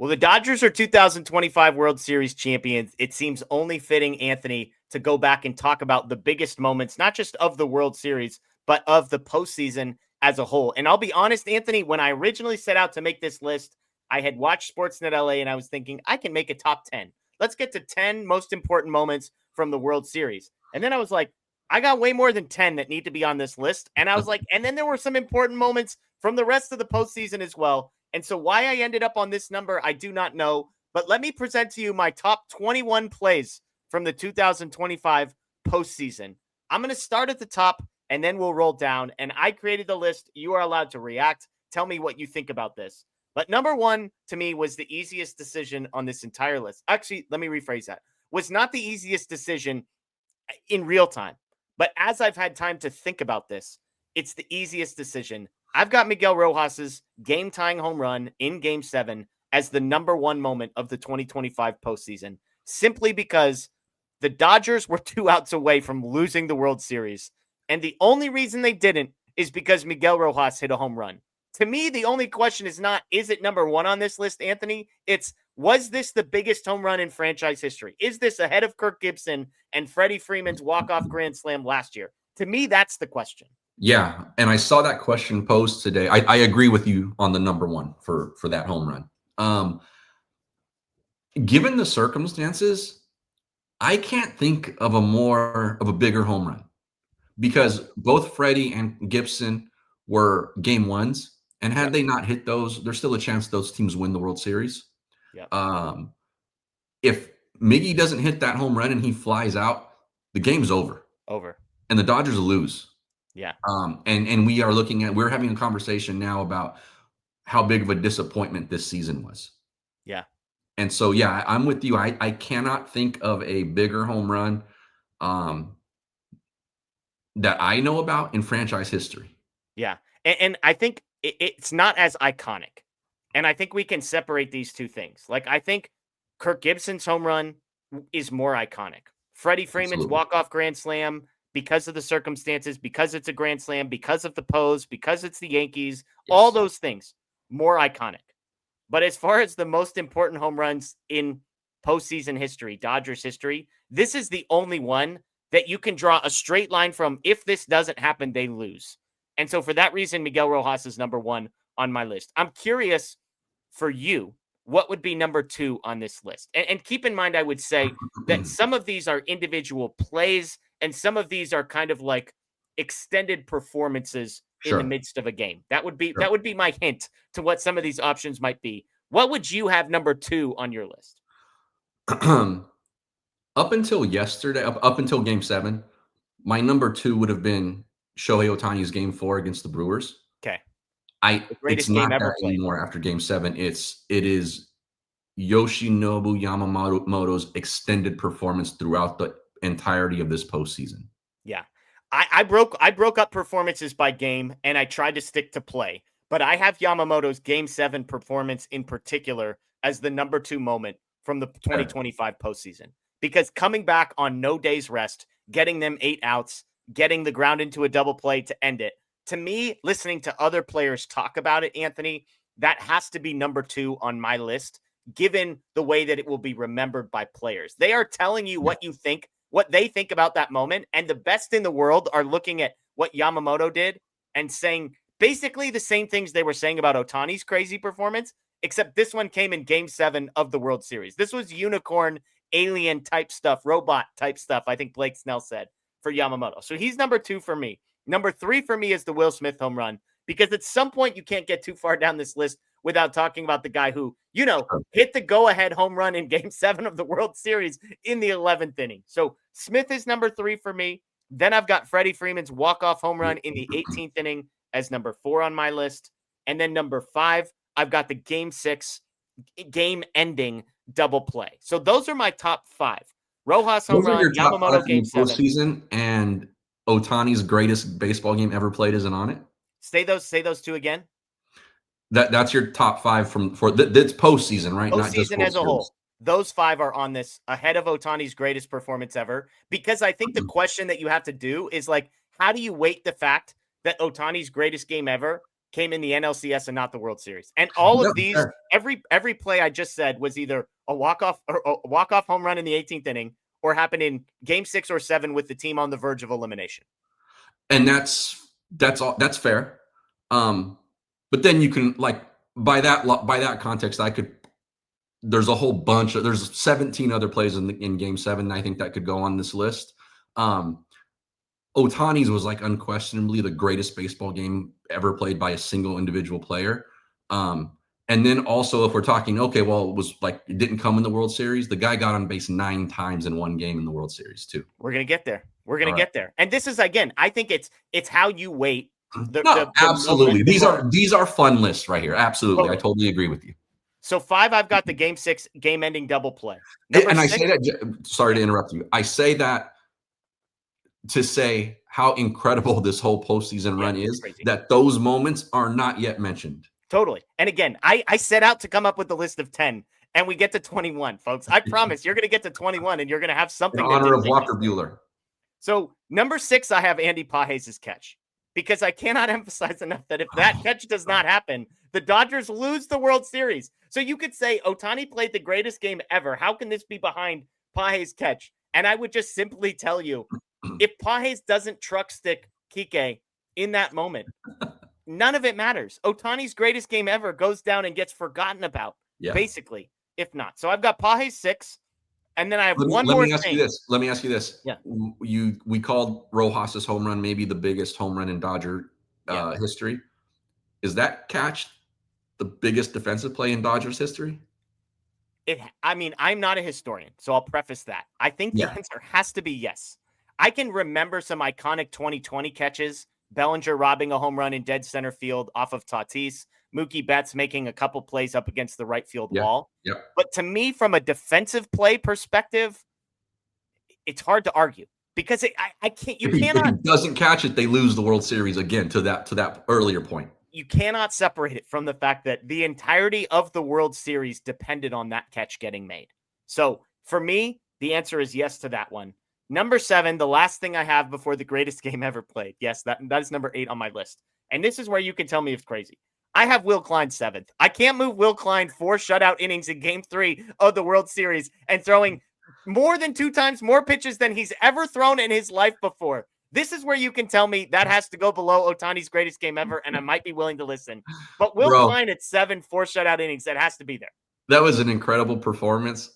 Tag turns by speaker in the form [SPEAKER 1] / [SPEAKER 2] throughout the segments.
[SPEAKER 1] Well, the Dodgers are 2025 World Series champions. It seems only fitting, Anthony, to go back and talk about the biggest moments, not just of the World Series, but of the postseason as a whole. And I'll be honest, Anthony, when I originally set out to make this list, I had watched Sportsnet LA and I was thinking, I can make a top 10. Let's get to 10 most important moments from the World Series. And then I was like, I got way more than 10 that need to be on this list. And I was like, and then there were some important moments from the rest of the postseason as well. And so why I ended up on this number, I do not know. But let me present to you my top 21 plays from the 2025 postseason. I'm going to start at the top and then we'll roll down. And I created the list. You are allowed to react. Tell me what you think about this. But number one to me was the easiest decision on this entire list. Actually, let me rephrase that. Was not the easiest decision in real time. But as I've had time to think about this, it's the easiest decision. I've got Miguel Rojas's game-tying home run in Game 7 as the number one moment of the 2025 postseason, simply because the Dodgers were 2 outs away from losing the World Series, and the only reason they didn't is because Miguel Rojas hit a home run. To me, the only question is not, is it number one on this list, Anthony? It's, was this the biggest home run in franchise history? Is this ahead of Kirk Gibson and Freddie Freeman's walk-off grand slam last year? To me, that's the question.
[SPEAKER 2] Yeah, and I saw that question posed today. I agree with you on the number one for that home run. Given the circumstances, I can't think of a bigger home run because both Freddie and Gibson were game ones, and had they not hit those, there's still a chance those teams win the World Series.
[SPEAKER 1] Yep.
[SPEAKER 2] If Miggy doesn't hit that home run and he flies out, the game's over, and the Dodgers lose.
[SPEAKER 1] Yeah.
[SPEAKER 2] And we're having a conversation now about how big of a disappointment this season was.
[SPEAKER 1] Yeah.
[SPEAKER 2] And so, yeah, I'm with you. I cannot think of a bigger home run that I know about in franchise history.
[SPEAKER 1] Yeah. And I think it's not as iconic. And I think we can separate these two things. Like, I think Kirk Gibson's home run is more iconic. Freddie Freeman's walk-off grand slam, because of the circumstances, because it's a grand slam, because of the pose, because it's the Yankees, all those things, more iconic. But as far as the most important home runs in postseason history, Dodgers history, this is the only one that you can draw a straight line from. If this doesn't happen, they lose. And so for that reason, Miguel Rojas is number one on my list. I'm curious for you, what would be number two on this list? And keep in mind, I would say that some of these are individual plays and some of these are kind of like extended performances in the midst of a game. That would be my hint to what some of these options might be. What would you have number two on your list?
[SPEAKER 2] Up until yesterday, up until Game 7, my number two would have been Shohei Ohtani's Game 4 against the Brewers.
[SPEAKER 1] Okay.
[SPEAKER 2] It's not that anymore after Game 7. It is Yoshinobu Yamamoto's extended performance throughout the entirety of this postseason.
[SPEAKER 1] Yeah. I broke up performances by game and I tried to stick to play, but I have Yamamoto's Game 7 performance in particular as the number two moment from the 2025 postseason, because coming back on no day's rest, getting them 8 outs, getting the ground into a double play to end it. To me, listening to other players talk about it, Anthony, that has to be number two on my list, given the way that it will be remembered by players. They are telling you what you think, what they think about that moment, and the best in the world are looking at what Yamamoto did and saying basically the same things they were saying about Ohtani's crazy performance, except this one came in Game 7 of the World Series. This was unicorn, alien type stuff, robot type stuff, I think Blake Snell said, for Yamamoto. So he's number two for me. Number three for me is the Will Smith home run, because at some point you can't get too far down this list without talking about the guy who, hit the go-ahead home run in Game 7 of the World Series in the 11th inning. So Smith is number three for me. Then I've got Freddie Freeman's walk-off home run in the 18th inning as number four on my list. And then number five, I've got the Game 6 game-ending double play. So those are my top five. Rojas home run, Yamamoto Game 7.
[SPEAKER 2] Postseason, and Ohtani's greatest baseball game ever played isn't on it.
[SPEAKER 1] Say those two again.
[SPEAKER 2] That's your top five that's postseason, right?
[SPEAKER 1] Postseason,
[SPEAKER 2] not just
[SPEAKER 1] as a whole. Those five are on this ahead of Ohtani's greatest performance ever, because I think the question that you have to do is, like, how do you weight the fact that Ohtani's greatest game ever came in the NLCS and not the World Series. And all of these, every play I just said was either a walk-off home run in the 18th inning or happened in game 6 or 7 with the team on the verge of elimination.
[SPEAKER 2] And that's fair. But then you can, like, by that context, there's a whole bunch of, there's 17 other plays in game 7. I think that could go on this list. Ohtani's was like unquestionably the greatest baseball game ever played by a single individual player. And then also, if we're talking, okay, well, it was like, it didn't come in the World Series. The guy got on base 9 times in one game in the World Series too.
[SPEAKER 1] We're going to get there. Get there. And this is, again, I think it's how you weight.
[SPEAKER 2] Absolutely. These are fun lists right here. Absolutely. Totally. I totally agree with you.
[SPEAKER 1] So 5, I've got the game 6 game-ending double play.
[SPEAKER 2] I say that, sorry to interrupt you. I say that to say how incredible this whole postseason run is, crazy. That those moments are not yet mentioned.
[SPEAKER 1] Totally. And again, I set out to come up with the list of 10, and we get to 21, folks. I promise you're going to get to 21, and you're going to have something.
[SPEAKER 2] In honor of Walker Buehler.
[SPEAKER 1] So number 6, I have Andy Pages' catch, because I cannot emphasize enough that if that catch does not happen, the Dodgers lose the World Series. So you could say Ohtani played the greatest game ever. How can this be behind Pages' catch? And I would just simply tell you, if Pages doesn't truck stick Kike in that moment, none of it matters. Ohtani's greatest game ever goes down and gets forgotten about, basically, if not. So I've got Pages 6, and then I have one more thing.
[SPEAKER 2] Let me ask you this.
[SPEAKER 1] Yeah.
[SPEAKER 2] We called Rojas' home run maybe the biggest home run in Dodger history. Is that catch the biggest defensive play in Dodgers history?
[SPEAKER 1] I'm not a historian, so I'll preface that. I think the answer has to be yes. I can remember some iconic 2020 catches. Bellinger robbing a home run in dead center field off of Tatis. Mookie Betts making a couple plays up against the right field wall.
[SPEAKER 2] Yeah.
[SPEAKER 1] But to me, from a defensive play perspective, it's hard to argue because I can't. You cannot.
[SPEAKER 2] If he doesn't catch it, they lose the World Series again. To that earlier point,
[SPEAKER 1] you cannot separate it from the fact that the entirety of the World Series depended on that catch getting made. So for me, the answer is yes to that one. Number 7, the last thing I have before the greatest game ever played. Yes, that is number 8 on my list. And this is where you can tell me if it's crazy. I have Will Klein 7th. I can't move Will Klein 4 shutout innings in game 3 of the World Series and throwing more than 2 times more pitches than he's ever thrown in his life before. This is where you can tell me that has to go below Ohtani's greatest game ever, and I might be willing to listen. But Will Klein at 7, 4 shutout innings, that has to be there.
[SPEAKER 2] That was an incredible performance.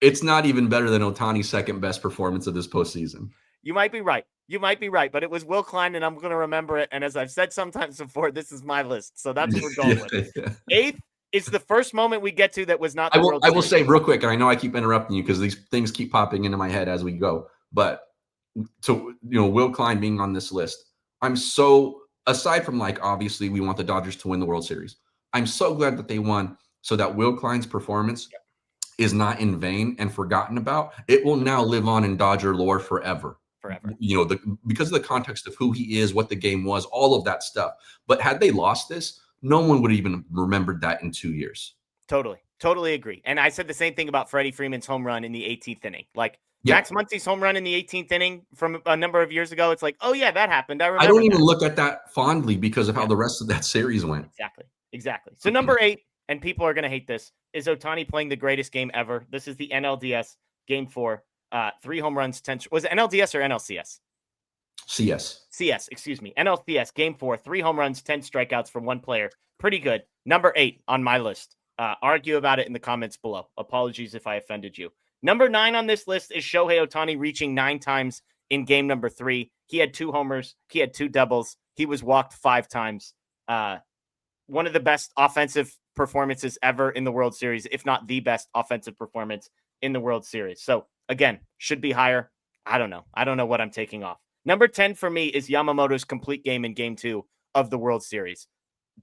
[SPEAKER 2] It's not even better than Ohtani's second best performance of this postseason.
[SPEAKER 1] You might be right. But it was Will Klein, and I'm going to remember it. And as I've said sometimes before, this is my list. So that's what we're going with. 8th is the first moment we get to that was not the World Series.
[SPEAKER 2] I will say real quick, and I know I keep interrupting you because these things keep popping into my head as we go. But to Will Klein being on this list, I'm so, aside from, like, obviously we want the Dodgers to win the World Series, I'm so glad that they won so that Will Klein's performance is not in vain and forgotten about. It will now live on in Dodger lore forever. Because of the context of who he is, what the game was, all of that stuff. But had they lost this, no one would have even remembered that in 2 years.
[SPEAKER 1] Totally agree. And I said the same thing about Freddie Freeman's home run in the 18th inning. Like Max Muncy's home run in the 18th inning from a number of years ago. It's like, oh yeah, that happened. I remember. I
[SPEAKER 2] don't even look at that fondly because of how the rest of that series went.
[SPEAKER 1] Exactly. So number 8, and people are going to hate this, is Ohtani playing the greatest game ever. This is the NLDS game 4. 3 home runs, 10. Was it NLDS or NLCS? CS, excuse me. NLCS game 4, 3 home runs, 10 strikeouts from one player. Pretty good. Number 8 on my list. Argue about it in the comments below. Apologies if I offended you. Number 9 on this list is Shohei Ohtani reaching 9 times in game number 3. He had 2 homers. He had 2 doubles. He was walked 5 times. One of the best offensive performances ever in the World Series, if not the best offensive performance in the World Series. So again, should be higher. I don't know what I'm taking off. Number 10 for me is Yamamoto's complete game in game 2 of the World Series.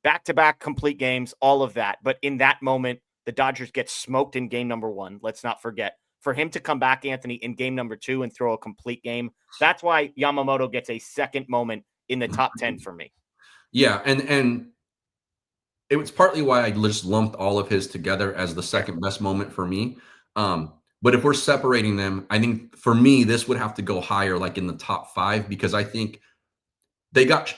[SPEAKER 1] Back-to-back complete games, all of that. But in that moment, the Dodgers get smoked in game number 1. Let's not forget. For him to come back, Anthony, in game number 2 and throw a complete game, that's why Yamamoto gets a second moment in the top 10 for me.
[SPEAKER 2] Yeah, and it was partly why I just lumped all of his together as the second best moment for me. But if we're separating them, I think for me, this would have to go higher, like in the top 5, because I think they got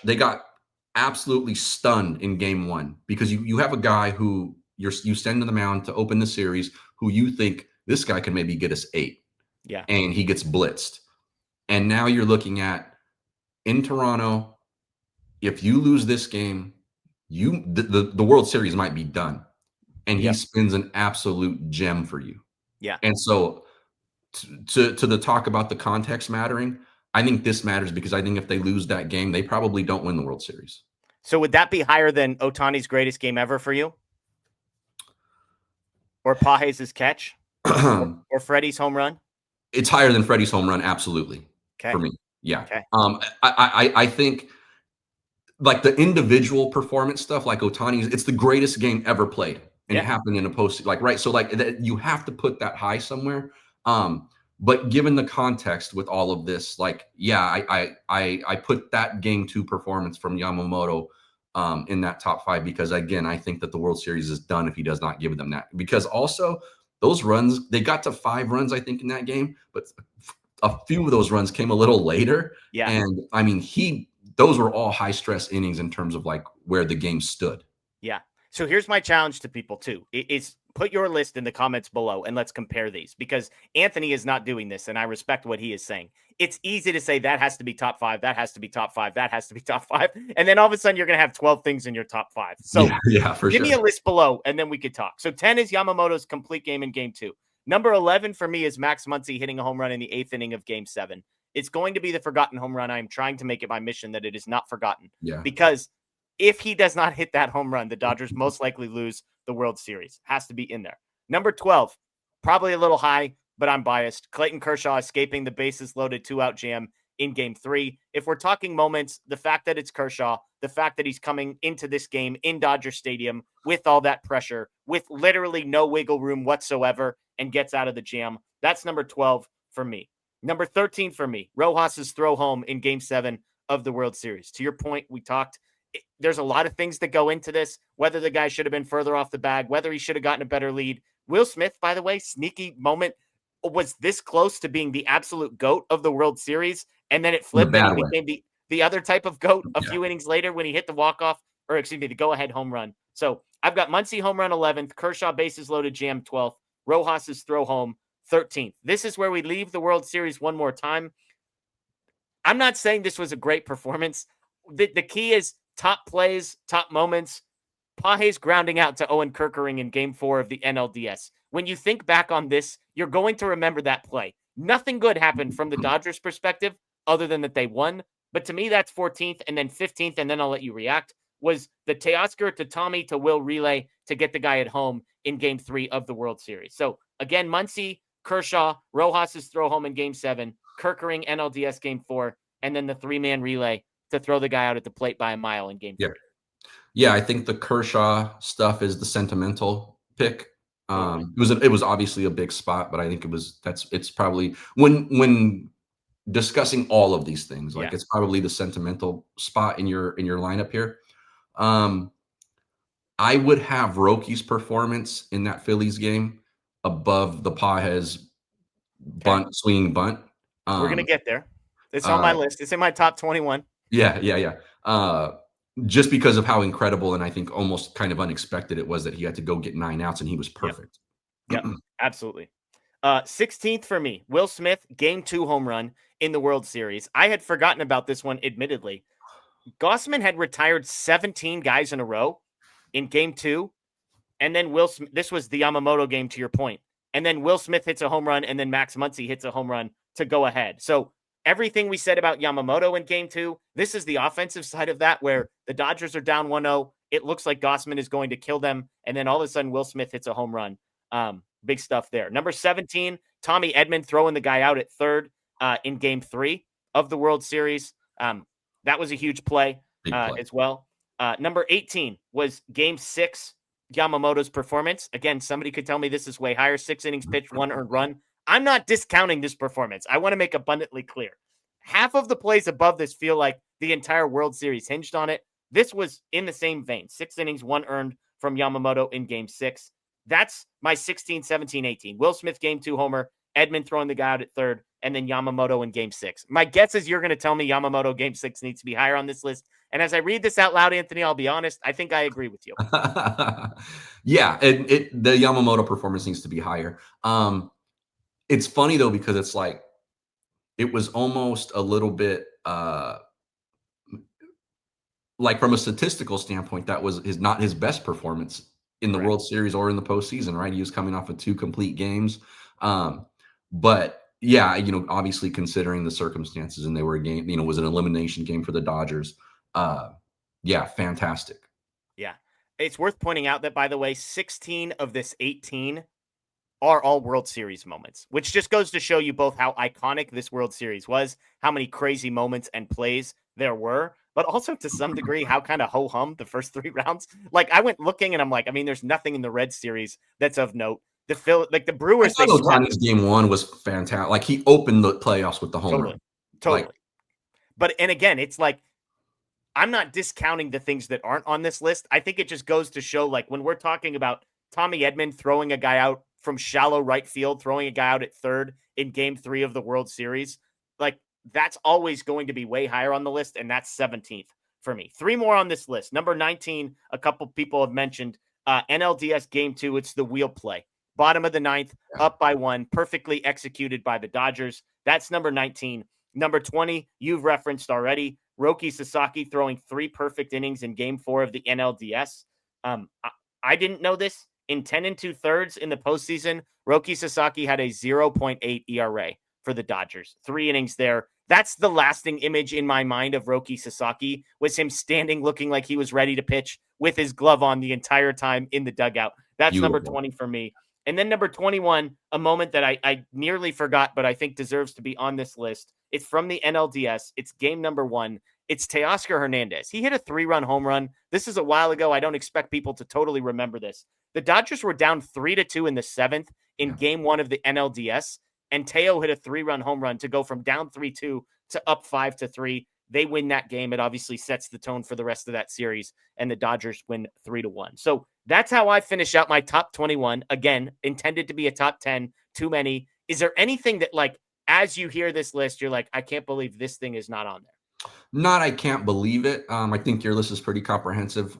[SPEAKER 2] absolutely stunned in game one because you have a guy who you send to the mound to open the series who you think this guy could maybe get us 8,
[SPEAKER 1] Yeah.
[SPEAKER 2] and he gets blitzed. And now you're looking at in Toronto, if you lose this game, the World Series might be done. And he
[SPEAKER 1] Yep.
[SPEAKER 2] spins an absolute gem for you.
[SPEAKER 1] Yeah.
[SPEAKER 2] And so to the talk about the context mattering, I think this matters because I think if they lose that game, they probably don't win the World Series.
[SPEAKER 1] So would that be higher than Ohtani's greatest game ever for you? Or Pages' catch? Or Freddie's home run?
[SPEAKER 2] It's higher than Freddie's home run, absolutely,
[SPEAKER 1] Okay.
[SPEAKER 2] for me. Yeah.
[SPEAKER 1] Okay.
[SPEAKER 2] I think like the individual performance stuff, like Ohtani's, it's the greatest game ever played, and it happened in a post, like right. So like you have to put that high somewhere. But given the context with all of this, like I put that game 2 performance from Yamamoto in that top 5 because again I think that the World Series is done if he does not give them that. Because also those runs, they got to 5 runs I think in that game, but a few of those runs came a little later.
[SPEAKER 1] Yeah.
[SPEAKER 2] And I mean those were all high stress innings in terms of like where the game stood.
[SPEAKER 1] Yeah. So here's my challenge to people too. Is put your list in the comments below and let's compare these because Anthony is not doing this and I respect what he is saying. It's easy to say that has to be top 5, that has to be top 5, that has to be top 5. And then all of a sudden you're going to have 12 things in your top 5. So
[SPEAKER 2] yeah, for
[SPEAKER 1] give
[SPEAKER 2] sure.
[SPEAKER 1] me a list below and then we could talk. So 10 is Yamamoto's complete game in game 2. Number 11 for me is Max Muncy hitting a home run in the 8th inning of game 7. It's going to be the forgotten home run. I'm trying to make it my mission that it is not forgotten.
[SPEAKER 2] Yeah.
[SPEAKER 1] Because if he does not hit that home run, the Dodgers most likely lose the World Series. Has to be in there. Number 12, probably a little high, but I'm biased. Clayton Kershaw escaping the bases loaded 2-out jam in game 3. If we're talking moments, the fact that it's Kershaw, the fact that he's coming into this game in Dodger Stadium with all that pressure, with literally no wiggle room whatsoever, and gets out of the jam, that's number 12 for me. Number 13 for me, Rojas' throw home in game 7 of the World Series. To your point, we talked, there's a lot of things that go into this, whether the guy should have been further off the bag, whether he should have gotten a better lead. Will Smith, by the way, sneaky moment, was this close to being the absolute GOAT of the World Series, and then it flipped and he became the other type of GOAT a few innings later when he hit the walk-off, or excuse me, the go-ahead home run. So I've got Muncy home run 11th, Kershaw bases loaded jam 12th, Rojas' throw home 13th. This is where we leave the World Series one more time. I'm not saying this was a great performance. The key is top plays, top moments. Pages grounding out to Owen Kerkering in game 4 of the NLDS. When you think back on this, you're going to remember that play. Nothing good happened from the Dodgers' perspective other than that they won. But to me, that's 14th and then 15th, and then I'll let you react, was the Teoscar to Tommy to Will relay to get the guy at home in game 3 of the World Series. So again, Muncy, Kershaw, Rojas' throw home in game 7, Kerkering NLDS game 4, and then the 3-man relay to throw the guy out at the plate by a mile in game 3.
[SPEAKER 2] Yeah, I think the Kershaw stuff is the sentimental pick. It was obviously a big spot, but I think it's probably when discussing all of these things, like it's probably the sentimental spot in your lineup here. I would have Rocky's performance in that Phillies game above the Pages swinging bunt.
[SPEAKER 1] We're gonna get there. It's on my list. It's in my top 21.
[SPEAKER 2] Yeah. Just because of how incredible and I think almost kind of unexpected it was that he had to go get 9 outs and he was perfect.
[SPEAKER 1] Yep, absolutely. 16th for me, Will Smith, game 2 home run in the World Series. I had forgotten about this one, admittedly. Gausman had retired 17 guys in a row in game 2. And then Will Smith, this was the Yamamoto game to your point. And then Will Smith hits a home run and then Max Muncy hits a home run to go ahead. So everything we said about Yamamoto in game 2, this is the offensive side of that where the Dodgers are down 1-0. It looks like Gausman is going to kill them. And then all of a sudden, Will Smith hits a home run. Big stuff there. Number 17, Tommy Edman throwing the guy out at third in game 3 of the World Series. That was a huge play, as well. Number 18 was game 6, Yamamoto's performance. Again, somebody could tell me this is way higher. 6 innings pitched, 1 earned run. I'm not discounting this performance. I want to make abundantly clear. Half of the plays above this feel like the entire World Series hinged on it. This was in the same vein. 6 innings, 1 earned from Yamamoto in game 6. That's my 16, 17, 18. Will Smith, game 2 homer. Edman throwing the guy out at third. And then Yamamoto in game 6. My guess is you're going to tell me Yamamoto game 6 needs to be higher on this list. And as I read this out loud, Anthony, I'll be honest, I think I agree with you.
[SPEAKER 2] Yeah, the Yamamoto performance needs to be higher. It's funny though, because it's like it was almost a little bit like from a statistical standpoint, that was not his best performance in the
[SPEAKER 1] Correct.
[SPEAKER 2] World Series or in the postseason, right? He was coming off of 2 complete games. But yeah, obviously considering the circumstances, and they were a game, was an elimination game for the Dodgers. Yeah, fantastic.
[SPEAKER 1] Yeah. It's worth pointing out that, by the way, 16 of this 18 are all World Series moments, which just goes to show you both how iconic this World Series was, how many crazy moments and plays there were, but also to some degree how kind of ho-hum the first 3 rounds. Like, I went looking and I'm like, I mean, there's nothing in the Red Series that's of note. The Brewers,
[SPEAKER 2] I
[SPEAKER 1] they
[SPEAKER 2] thought
[SPEAKER 1] swept.
[SPEAKER 2] Ohtani's game 1 was fantastic. Like, he opened the playoffs with the home
[SPEAKER 1] Totally.
[SPEAKER 2] run.
[SPEAKER 1] Totally.
[SPEAKER 2] Like,
[SPEAKER 1] But, and again, it's like, I'm not discounting the things that aren't on this list. I think it just goes to show, like, when we're talking about Tommy Edman throwing a guy out from shallow right field, throwing a guy out at third in game 3 of the World Series, like, that's always going to be way higher on the list, and that's 17th for me. 3 more on this list. Number 19, a couple people have mentioned NLDS game 2. It's the wheel play. Bottom of the 9th, up by 1, perfectly executed by the Dodgers. That's number 19. Number 20, you've referenced already, Roki Sasaki throwing 3 perfect innings in game 4 of the NLDS. I didn't know this. In 10 2/3 in the postseason, Roki Sasaki had a 0.8 ERA for the Dodgers. 3 innings there. That's the lasting image in my mind of Roki Sasaki, was him standing looking like he was ready to pitch with his glove on the entire time in the dugout. That's
[SPEAKER 2] beautiful.
[SPEAKER 1] number 20 for me. And then number 21, a moment that I nearly forgot, but I think deserves to be on this list. It's from the NLDS. It's game number 1. It's Teoscar Hernández. He hit a 3-run home run. This is a while ago. I don't expect people to totally remember this. The Dodgers were down 3-2 in the 7th in game 1 of the NLDS, and Teo hit a 3-run home run to go from down 3-2 to up 5-3. They win that game. It obviously sets the tone for the rest of that series, and the Dodgers win 3-1. So that's how I finish out my top 21. Again, intended to be a top 10. Too many. Is there anything that, like, as you hear this list, you're like, I can't believe this thing is not on there?
[SPEAKER 2] Not, I can't believe it. I think your list is pretty comprehensive.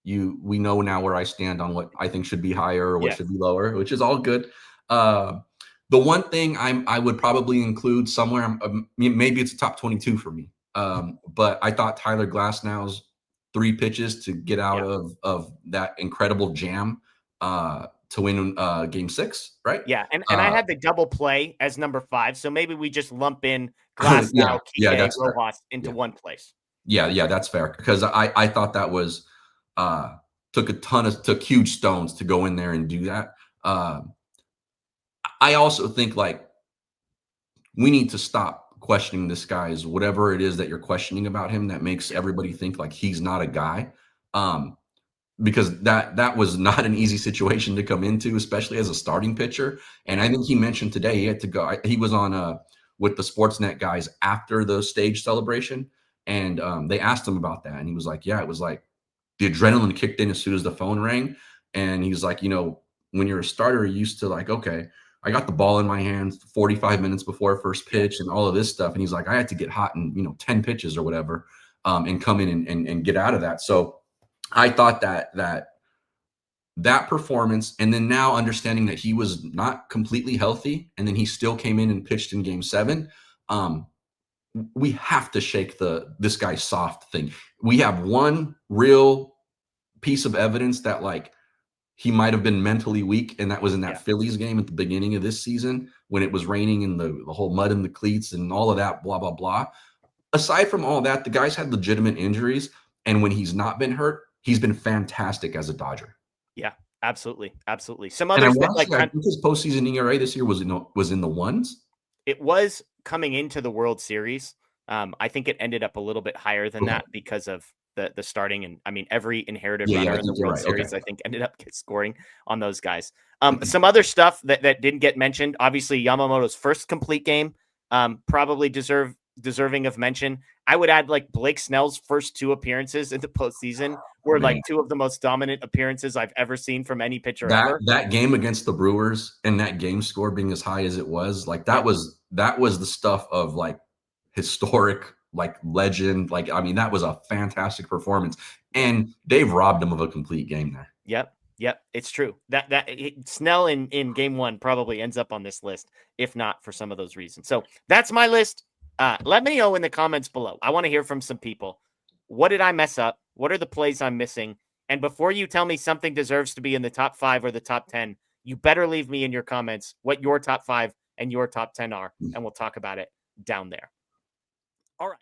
[SPEAKER 2] We know now where I stand on what I think should be higher or what should be lower, which is all good. The one thing I would probably include somewhere, maybe it's a top 22 for me. But I thought Tyler Glasnow's 3 pitches to get out of that incredible jam to win game 6, right?
[SPEAKER 1] Yeah, and I had the double play as number 5, so maybe we just lump in Glasnow, Kike, Rojas into one place.
[SPEAKER 2] Yeah, that's fair, because I thought that was took huge stones to go in there and do that. I also think, like, we need to stop questioning this guy's whatever it is that you're questioning about him that makes everybody think like he's not a guy. Because that was not an easy situation to come into, especially as a starting pitcher. And I think he mentioned today he had to go. He was on with the Sportsnet guys after the stage celebration, and they asked him about that, and he was like, "Yeah, it was like the adrenaline kicked in as soon as the phone rang." And he's like, when you're a starter, you're used to like, okay, I got the ball in my hands 45 minutes before first pitch and all of this stuff. And he's like, I had to get hot in 10 pitches or whatever, and come in and get out of that. So I thought that performance, and then now understanding that he was not completely healthy, and then he still came in and pitched in game 7. We have to shake this guy's soft thing. We have one real piece of evidence that, like, he might have been mentally weak, and that was in that Phillies game at the beginning of this season when it was raining and the whole mud in the cleats and all of that, blah, blah, blah. Aside from all that, the guy's had legitimate injuries, and when he's not been hurt, he's been fantastic as a Dodger.
[SPEAKER 1] Yeah, absolutely. Absolutely. Some others that, like,
[SPEAKER 2] I think his postseason ERA this year was in the ones.
[SPEAKER 1] It was coming into the World Series. I think it ended up a little bit higher than that because of the starting, and I mean every inherited runner in the World Series, I think, ended up scoring on those guys. Some other stuff that didn't get mentioned, obviously Yamamoto's first complete game, probably deserving of mention. I would add, like, Blake Snell's first 2 appearances in the postseason were like 2 of the most dominant appearances I've ever seen from any pitcher ever.
[SPEAKER 2] That game against the Brewers and that game score being as high as it was, like, that was the stuff of, like, historic like legend. Like, I mean, that was a fantastic performance. And Dave robbed him of a complete game there.
[SPEAKER 1] Yep, it's true. Snell in game one probably ends up on this list, if not for some of those reasons. So that's my list. Let me know in the comments below. I want to hear from some people. What did I mess up? What are the plays I'm missing? And before you tell me something deserves to be in the top 5 or the top 10, you better leave me in your comments what your top 5 and your top 10 are, and we'll talk about it down there. All right.